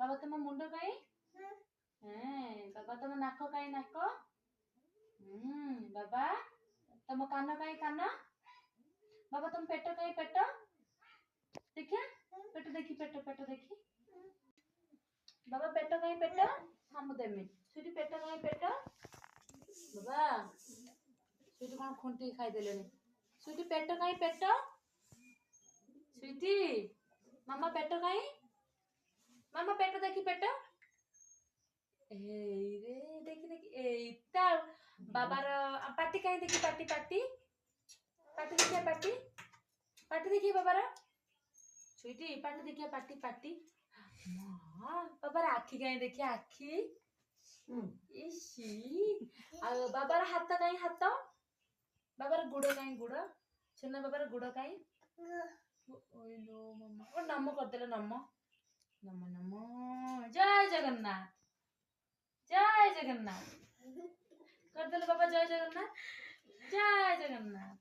बाबा तुम मुंड कहीं बाबा तुम नाक कहीं नाक बाबा तुम कान कहीं कान बाबा तुम पेट कहीं पेट देखिए पेट देखी पेट देखी बाबा पेट कहीं पेट हम देमी सुटी पेट कहीं पेट बाबा सुटी कौन खुंटी खाई देलेनी सुटी पेट कहीं पेट स्वीटी मामा पेट कहीं मामा पेट देखी पेट रे देखी देखी एता बाबार पाटी कहीं देखी पाटी पाटी पाटी देखिए पाटी देखिए बाबार स्वीटी पाटी देखिए पाटी पाटी माँ बाबार आखी कहीं देखिए आखी इशी बाबार हाथ कहीं हाथ बाबार गुड़ कहीं गुड़ सुना बाबार गुड़ कहीं ओइलो मम्मा ओ नमो करदेले नमो नमो नमो जय जगन्नाथ करदेले बाबा जय जगन्नाथ